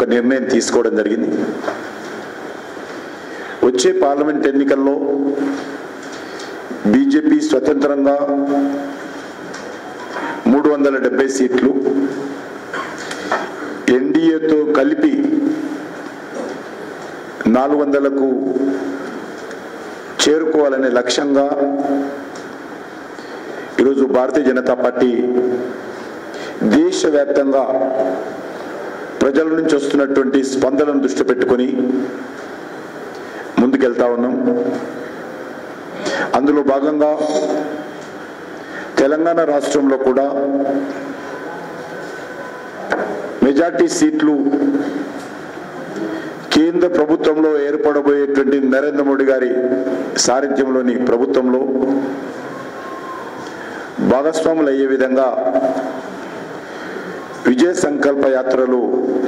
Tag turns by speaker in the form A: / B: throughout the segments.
A: ఒక నిర్ణయం తీసుకోవడం జరిగింది. వచ్చే పార్లమెంట్ ఎన్నికల్లో బీజేపీ స్వతంత్రంగా 370 సీట్లు, ఎన్డీఏతో కలిపి 400కు చేరుకోవాలనే లక్ష్యంగా ఈరోజు భారతీయ జనతా పార్టీ దేశవ్యాప్తంగా ప్రజల నుంచి వస్తున్నటువంటి స్పందనను దృష్టి పెట్టుకొని ముందుకెళ్తా ఉన్నాం. అందులో భాగంగా తెలంగాణ రాష్ట్రంలో కూడా మెజార్టీ సీట్లు కేంద్ర ప్రభుత్వంలో ఏర్పడబోయేటువంటి నరేంద్ర మోడీ గారి సారథ్యంలోని ప్రభుత్వంలో భాగస్వాములు అయ్యే విధంగా విజయ సంకల్ప యాత్రలు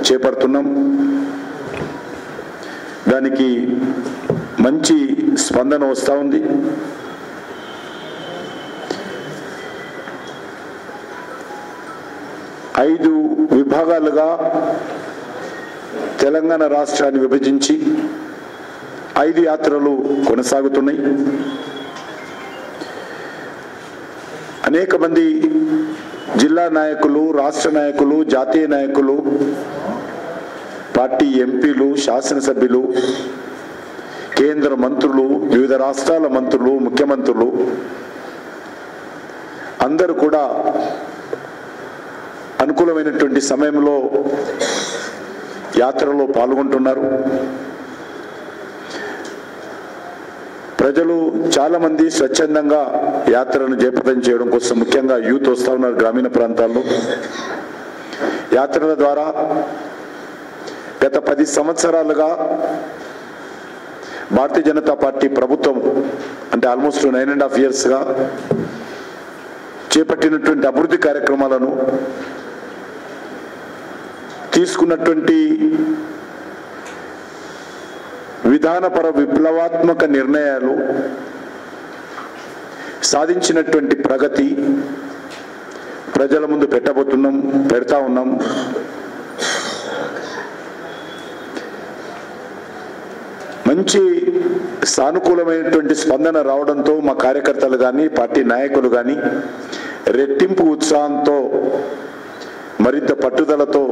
A: చేపడుతున్నాం. దానికి మంచి స్పందన వస్తూ ఉంది. ఐదు విభాగాలుగా తెలంగాణ రాష్ట్రాన్ని విభజించి 5 యాత్రలు కొనసాగుతున్నాయి. అనేక మంది జిల్లా నాయకులు, రాష్ట్ర నాయకులు, జాతీయ నాయకులు, పార్టీ ఎంపీలు, శాసనసభ్యులు, కేంద్ర మంత్రులు, వివిధ రాష్ట్రాల మంత్రులు, ముఖ్యమంత్రులు అందరూ కూడా అనుకూలమైనటువంటి సమయంలో యాత్రలో పాల్గొంటున్నారు. ప్రజలు చాలా మంది స్వచ్ఛందంగా యాత్రను జయప్రదం చేయడం కోసం ముఖ్యంగా యూత్ వస్తూ ఉన్నారు. గ్రామీణ ప్రాంతాల్లో యాత్రల ద్వారా గత 10 సంవత్సరాలుగా భారతీయ జనతా పార్టీ ప్రభుత్వం అంటే ఆల్మోస్ట్ 9.5 yearsగా చేపట్టినటువంటి అభివృద్ధి కార్యక్రమాలను, తీసుకున్నటువంటి విధానపర విప్లవాత్మక నిర్ణయాలు, సాధించినటువంటి ప్రగతి ప్రజల ముందు పెడతా ఉన్నాం. మంచి సానుకూలమైనటువంటి స్పందన రావడంతో మా కార్యకర్తలు కానీ, పార్టీ నాయకులు కానీ రెట్టింపు ఉత్సాహంతో, మరింత పట్టుదలతో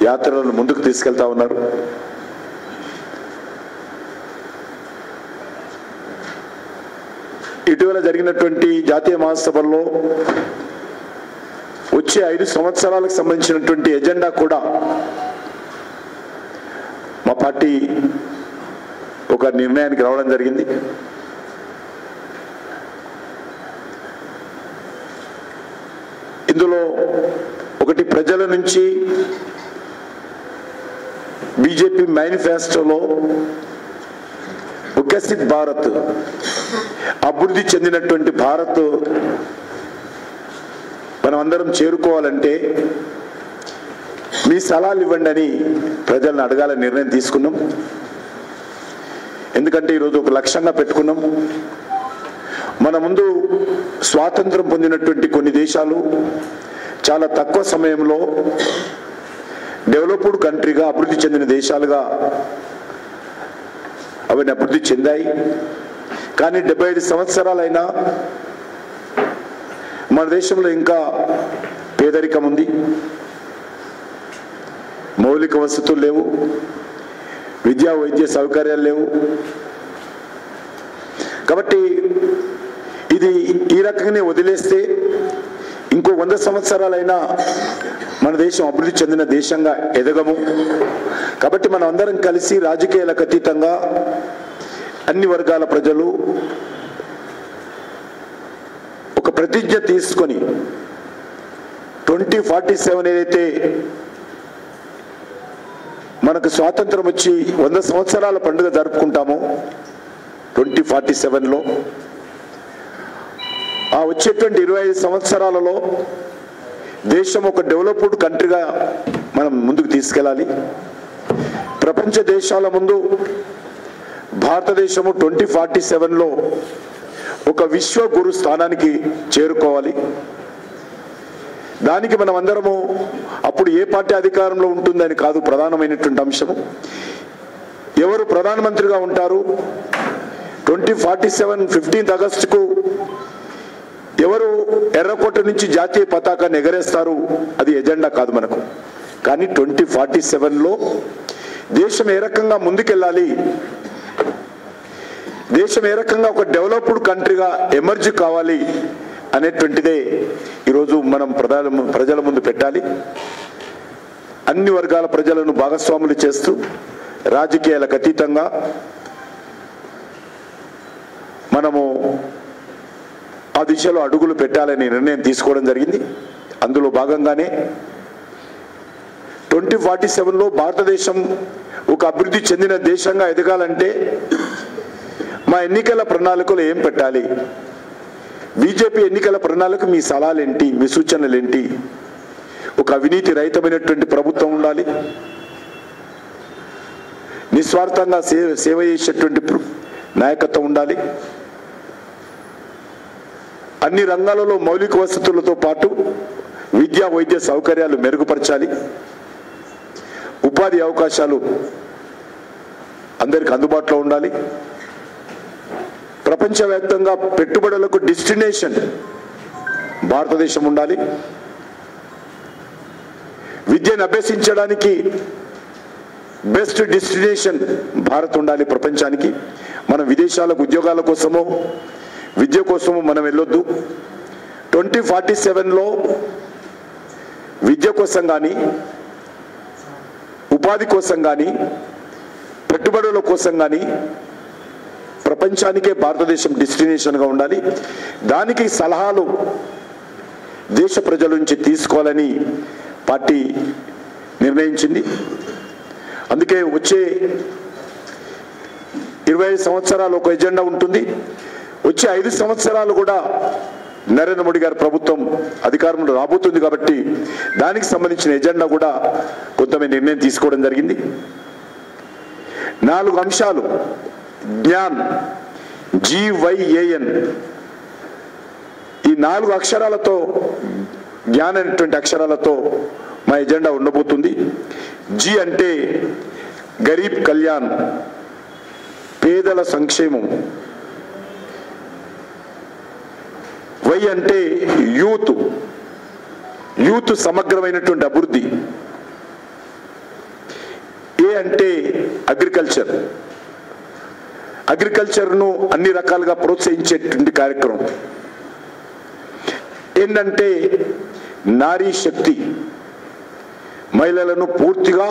A: యాత్రలను ముందుకు తీసుకెళ్తా ఉన్నారు. ఇటీవల జరిగినటువంటి జాతీయ మహాసభల్లో వచ్చే 5 సంవత్సరాలకు సంబంధించినటువంటి ఎజెండా కూడా మా పార్టీ ఒక నిర్ణయానికి రావడం జరిగింది. ఇందులో ఒకటి, ప్రజల నుంచి బీజేపీ మేనిఫెస్టోలో వికసిత్ భారత్, అభివృద్ధి చెందినటువంటి భారత్ మనం అందరం చేరుకోవాలంటే మీ సలహాలు ఇవ్వండి అని ప్రజలను అడగాలని నిర్ణయం తీసుకున్నాం. ఎందుకంటే ఈరోజు ఒక లక్ష్యంగా పెట్టుకున్నాం. మన ముందు స్వాతంత్రం పొందినటువంటి కొన్ని దేశాలు చాలా తక్కువ సమయంలో డెవలప్డ్ కంట్రీగా, అభివృద్ధి చెందిన దేశాలుగా అవన్నీ అభివృద్ధి చెందాయి. కానీ 75 సంవత్సరాలైనా మన దేశంలో ఇంకా పేదరికం ఉంది, మౌలిక వసతులు లేవు, విద్యా వైద్య సౌకర్యాలు లేవు. కాబట్టి ఇది ఈ రకంగానే వదిలేస్తే ఇంకో 100 సంవత్సరాలైనా మన దేశం అభివృద్ధి చెందిన దేశంగా ఎదగము. కాబట్టి మనం అందరం కలిసి రాజకీయాలకు అతీతంగా అన్ని వర్గాల ప్రజలు ఒక ప్రతిజ్ఞ తీసుకొని 2047 ఏదైతే మనకు స్వాతంత్రం వచ్చి 100 సంవత్సరాల పండుగ జరుపుకుంటామో 2047లో, ఆ వచ్చేటువంటి 25 సంవత్సరాలలో దేశం ఒక డెవలప్డ్ కంట్రీగా మనం ముందుకు తీసుకెళ్ళాలి. ప్రపంచ దేశాల ముందు భారతదేశము 2047లో ఒక విశ్వ గురు స్థానానికి చేరుకోవాలి. దానికి మనం అందరము అప్పుడు ఏ పార్టీ అధికారంలో ఉంటుందని కాదు ప్రధానమైనటువంటి అంశము, ఎవరు ప్రధానమంత్రిగా ఉంటారు, 2047 15th ఆగస్టుకు ఎవరు ఎర్రకోట నుంచి జాతీయ పతాకాన్ని ఎగరేస్తారు, అది ఎజెండా కాదు మనకు. కానీ 2047లో దేశం ఏ రకంగా ముందుకెళ్ళాలి, దేశం ఏ రకంగా ఒక డెవలప్డ్ కంట్రీగా ఎమర్జ్ కావాలి అనేటువంటిదే ఈరోజు మనం ప్రజల ముందు పెట్టాలి. అన్ని వర్గాల ప్రజలను భాగస్వాములు చేస్తూ రాజకీయాలకు అతీతంగా మనము ఆ దిశలో అడుగులు పెట్టాలని నిర్ణయం తీసుకోవడం జరిగింది. అందులో భాగంగానే 2047లో భారతదేశం ఒక అభివృద్ధి చెందిన దేశంగా ఎదగాలంటే మా ఎన్నికల ప్రణాళికలు ఏం పెట్టాలి, బీజేపీ ఎన్నికల ప్రణాళిక మీ సలహాలేంటి, మీ సూచనలేంటి, ఒక అవినీతి రహితమైనటువంటి ప్రభుత్వం ఉండాలి, నిస్వార్థంగా సేవ చేసేటువంటి నాయకత్వం ఉండాలి, అన్ని రంగాలలో మౌలిక వసతులతో పాటు విద్యా వైద్య సౌకర్యాలు మెరుగుపరచాలి, ఉపాధి అవకాశాలు అందరికి అందుబాటులో ఉండాలి, ప్రపంచవ్యాప్తంగా పెట్టుబడులకు డెస్టినేషన్ భారతదేశం ఉండాలి, విద్యను అభ్యసించడానికి బెస్ట్ డెస్టినేషన్ భారత్ ఉండాలి ప్రపంచానికి. మనం విదేశాలకు ఉద్యోగాల కోసమో విద్య కోసమో మనం వెళ్ళొద్దు. 2047లో విద్య కోసం కానీ ఉపాధి కోసం కానీ పెట్టుబడుల కోసం కానీ ప్రపంచానికే భారతదేశం డెస్టినేషన్గా ఉండాలి. దానికి సలహాలు దేశ ప్రజల నుంచి తీసుకోవాలని పార్టీ నిర్ణయించింది. అందుకే వచ్చే 25 సంవత్సరాలు ఒక ఎజెండా ఉంటుంది. వచ్చే 5 సంవత్సరాలు కూడా నరేంద్ర మోడీ గారి ప్రభుత్వం అధికారంలో రాబోతుంది కాబట్టి దానికి సంబంధించిన ఎజెండా కూడా కొంతమంది నిర్ణయం తీసుకోవడం జరిగింది. 4 అంశాలు జ్ఞాన్, GYAN, ఈ 4 అక్షరాలతో జ్ఞాన్ అనేటువంటి అక్షరాలతో మా ఎజెండా ఉండబోతుంది. జి అంటే గరీబ్ కళ్యాణ్, పేదల సంక్షేమం. వై అంటే యూత్ సమగ్రమైనటువంటి అభివృద్ధి. ఏ అంటే అగ్రికల్చర్ను అన్ని రకాలుగా ప్రోత్సహించేటువంటి కార్యక్రమం. ఏంటంటే నారీ శక్తి, మహిళలను పూర్తిగా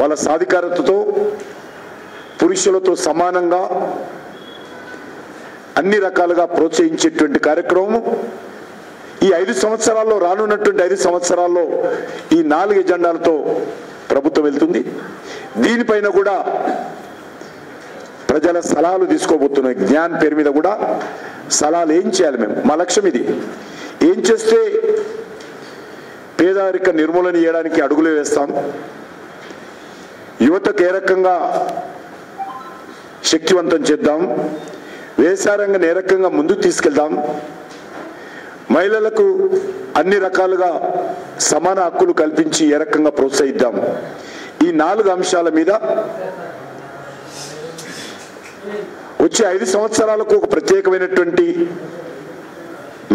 A: వాళ్ళ సాధికారతతో పురుషులతో సమానంగా అన్ని రకాలుగా ప్రోత్సహించేటువంటి కార్యక్రమం. ఈ 5 సంవత్సరాల్లో, రానున్నటువంటి 5 సంవత్సరాల్లో ఈ 4 ఎజెండాలతో ప్రభుత్వం వెళ్తుంది. దీనిపైన కూడా ప్రజల సలహాలు తీసుకోబోతున్నాయి. జ్ఞాన్ పేరు మీద కూడా సలహాలు ఏం చేయాలి, మేము మా లక్ష్యం ఇది, ఏం చేస్తే పేదరిక నిర్మూలన చేయడానికి అడుగులు వేస్తాం, యువతకు ఏ రకంగా శక్తివంతం చేద్దాం, వ్యవసాయ రంగాన్ని ఏ రకంగా ముందుకు తీసుకెళ్దాం, మహిళలకు అన్ని రకాలుగా సమాన హక్కులు కల్పించి ఏ రకంగా ప్రోత్సహిద్దాం. ఈ 4 అంశాల మీద వచ్చే 5 సంవత్సరాలకు ఒక ప్రత్యేకమైనటువంటి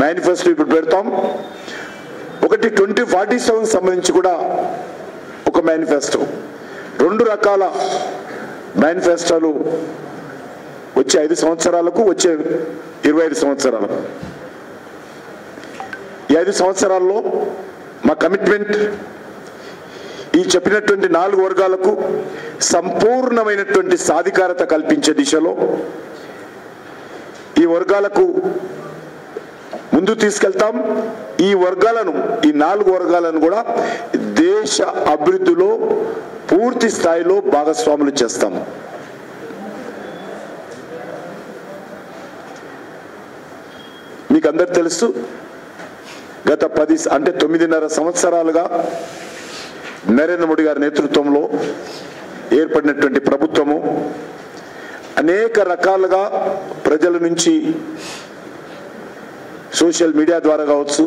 A: మేనిఫెస్టో ఇప్పుడు పెడతాం. ఒకటి 2047 సంబంధించి కూడా ఒక మేనిఫెస్టో, 2 రకాల మేనిఫెస్టోలు వచ్చే 5 సంవత్సరాలకు, వచ్చే 25 సంవత్సరాలకు. ఈ 5 సంవత్సరాల్లో మా కమిట్మెంట్ ఈ చెప్పినటువంటి 4 వర్గాలకు సంపూర్ణమైనటువంటి సాధికారత కల్పించే దిశలో ఈ వర్గాలకు ముందు తీసుకెళ్తాం. ఈ 4 వర్గాలను కూడా దేశ అభివృద్ధిలో పూర్తి స్థాయిలో భాగస్వాములు చేస్తాం. మీకు అందరు తెలుసు, గత 9.5 సంవత్సరాలుగా నరేంద్ర మోడీ గారి నేతృత్వంలో ఏర్పడినటువంటి ప్రభుత్వము అనేక రకాలుగా ప్రజల నుంచి సోషల్ మీడియా ద్వారా కావచ్చు,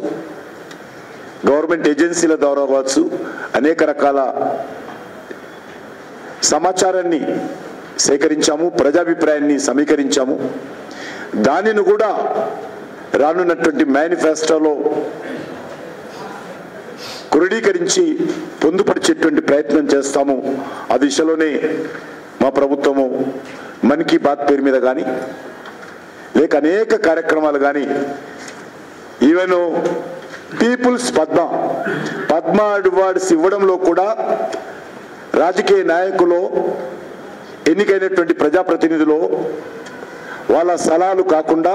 A: గవర్నమెంట్ ఏజెన్సీల ద్వారా కావచ్చు అనేక రకాల సమాచారాన్ని సేకరించాము, ప్రజాభిప్రాయాన్ని సమీకరించాము. దానిని కూడా రానున్నటువంటి మేనిఫెస్టోలో క్రోడీకరించి పొందుపరిచేటువంటి ప్రయత్నం చేస్తాము. ఆ దిశలోనే మా ప్రభుత్వము మన్ కీ బాత్ పేరు మీద కానీ లేక అనేక కార్యక్రమాలు కానీ ఈవెన్ పీపుల్స్ పద్మ అవార్డ్స్ ఇవ్వడంలో కూడా రాజకీయ నాయకులు ఎన్నికైనటువంటి ప్రజాప్రతినిధులు వాళ్ళ సలహాలు కాకుండా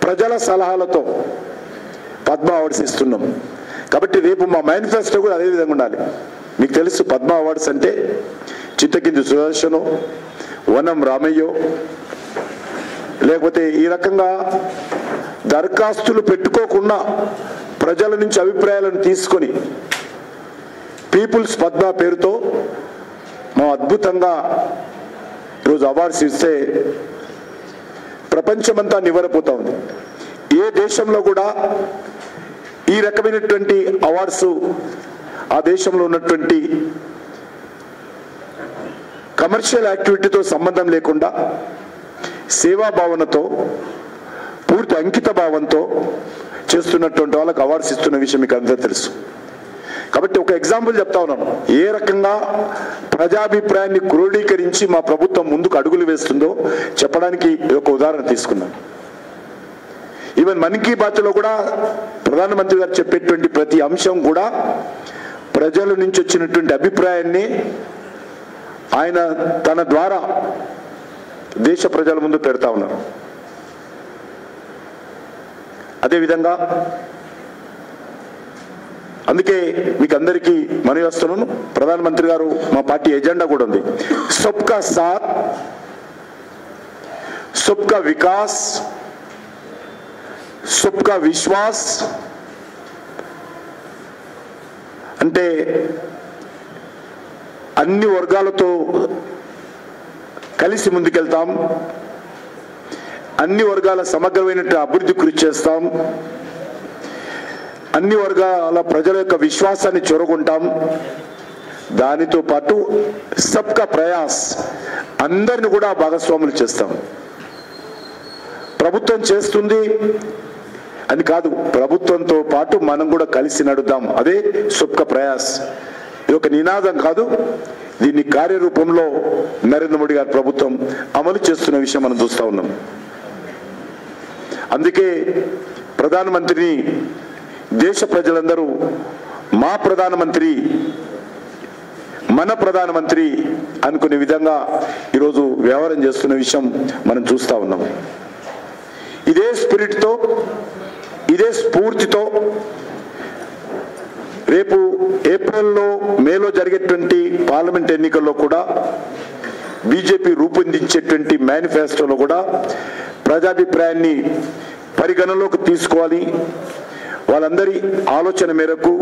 A: ప్రజల సలహాలతో పద్మ అవార్డ్స్ ఇస్తున్నాం. కాబట్టి రేపు మా మేనిఫెస్టో కూడా అదే విధంగా ఉండాలి. మీకు తెలుసు పద్మ అవార్డ్స్ అంటే చిత్తకింది సుదర్శనో, వనం రామయ్యో, లేకపోతే ఈ రకంగా దరఖాస్తులు పెట్టుకోకుండా ప్రజల నుంచి అభిప్రాయాలను తీసుకొని పీపుల్స్ పద్మ పేరుతో మా అద్భుతంగా ఈరోజు అవార్డ్స్ ఇస్తే ప్రపంచమంతా నివ్వెరపోతా ఉంది. ఏ దేశంలో కూడా ఈ రకమైనటువంటి అవార్డ్స్ ఆ దేశంలో ఉన్నటువంటి కమర్షియల్ యాక్టివిటీతో సంబంధం లేకుండా సేవా భావనతో పూర్తి అంకిత భావంతో చేస్తున్నటువంటి వాళ్ళకి అవార్డ్స్ ఇస్తున్న విషయం మీకు అందరూ తెలుసు. కాబట్టి ఒక ఎగ్జాంపుల్ చెప్తా ఉన్నాను, ఏ రకంగా ప్రజాభిప్రాయాన్ని క్రోడీకరించి మా ప్రభుత్వం ముందుకు అడుగులు వేస్తుందో చెప్పడానికి ఒక ఉదాహరణ తీసుకున్నాను. ఈవెన్ మన్ కీ బాత్లో కూడా ప్రధానమంత్రి గారు చెప్పేటువంటి ప్రతి అంశం కూడా ప్రజల నుంచి వచ్చినటువంటి అభిప్రాయాన్ని ఆయన తన ద్వారా దేశ ప్రజల ముందు పెడతా ఉన్నారు. అదేవిధంగా అందుకే మీకు అందరికీ మనవి చేస్తున్నాను, ప్రధానమంత్రి గారు మా పార్టీ ఎజెండా కూడా ఉంది, సబ్కా సాత్ సబ్కా వికాస్ సబ్కా విశ్వాస్. అంటే అన్ని వర్గాలతో కలిసి ముందుకెళ్తాం, అన్ని వర్గాల సమగ్రమైనటువంటి అభివృద్ధి కృషి చేస్తాం, అన్ని వర్గాల ప్రజల యొక్క విశ్వాసాన్ని చొరగొంటాం. దానితో పాటు సబ్కా ప్రయాస్, అందరిని కూడా భాగస్వాములు చేస్తాం. ప్రభుత్వం చేస్తుంది అని కాదు, ప్రభుత్వంతో పాటు మనం కూడా కలిసి నడుద్దాం, అదే సబ్కా ప్రయాస్. ఇది ఒక నినాదం కాదు, దీన్ని కార్యరూపంలో నరేంద్ర మోడీ గారి ప్రభుత్వం అమలు చేస్తున్న విషయం మనం చూస్తూ ఉన్నాం. అందుకే ప్రధానమంత్రిని దేశ ప్రజలందరూ మా ప్రధానమంత్రి, మన ప్రధానమంత్రి అనుకునే విధంగా ఈరోజు వ్యవహారం చేస్తున్న విషయం మనం చూస్తూ ఉన్నాం. ఇదే స్పిరిట్తో, ఇదే స్ఫూర్తితో రేపు ఏప్రిల్లో మేలో జరిగేటువంటి పార్లమెంట్ ఎన్నికల్లో కూడా బీజేపీ రూపొందించేటువంటి మేనిఫెస్టోలో కూడా ప్రజాభిప్రాయాన్ని పరిగణలోకి తీసుకోవాలి. వాళ్ళందరి ఆలోచన మేరకు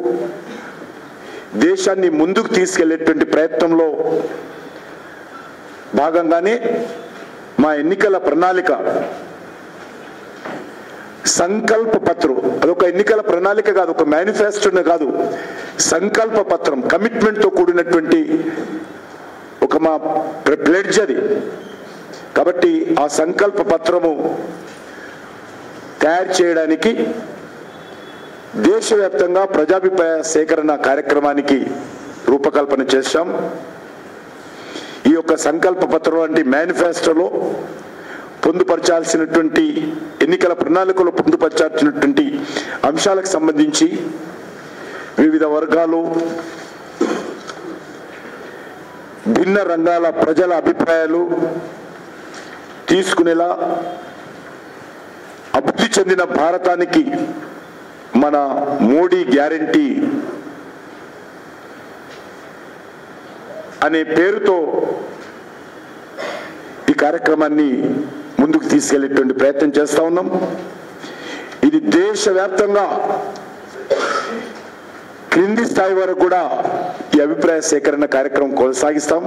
A: దేశాన్ని ముందుకు తీసుకెళ్లేటువంటి ప్రయత్నంలో భాగంగానే మా ఎన్నికల ప్రణాళిక సంకల్ప పత్రం, అదొక ఎన్నికల ప్రణాళిక కాదు, ఒక మేనిఫెస్టోనే కాదు, సంకల్ప పత్రం, కమిట్మెంట్తో కూడినటువంటి ఒక మా ప్లెడ్జ్ అది. కాబట్టి ఆ సంకల్ప పత్రము తయారు చేయడానికి దేశవ్యాప్తంగా ప్రజాభిప్రాయ సేకరణ కార్యక్రమానికి రూపకల్పన చేశాం. ఈ యొక్క సంకల్ప పత్రం అంటే మేనిఫెస్టోలో పొందుపరచాల్సినటువంటి, ఎన్నికల ప్రణాళికలో పొందుపరచాల్సినటువంటి అంశాలకు సంబంధించి వివిధ వర్గాలు, భిన్న రంగాల ప్రజల అభిప్రాయాలు తీసుకునేలా అభివృద్ధి చెందిన భారతానికి మన మోడీ గ్యారంటీ అనే పేరుతో ఈ కార్యక్రమాన్ని ముందుకు తీసుకెళ్లేటువంటి ప్రయత్నం చేస్తా ఉన్నాం. ఇది దేశవ్యాప్తంగా క్రింది స్థాయి వరకు కూడా ఈ అభిప్రాయ సేకరణ కార్యక్రమం కొనసాగిస్తాం.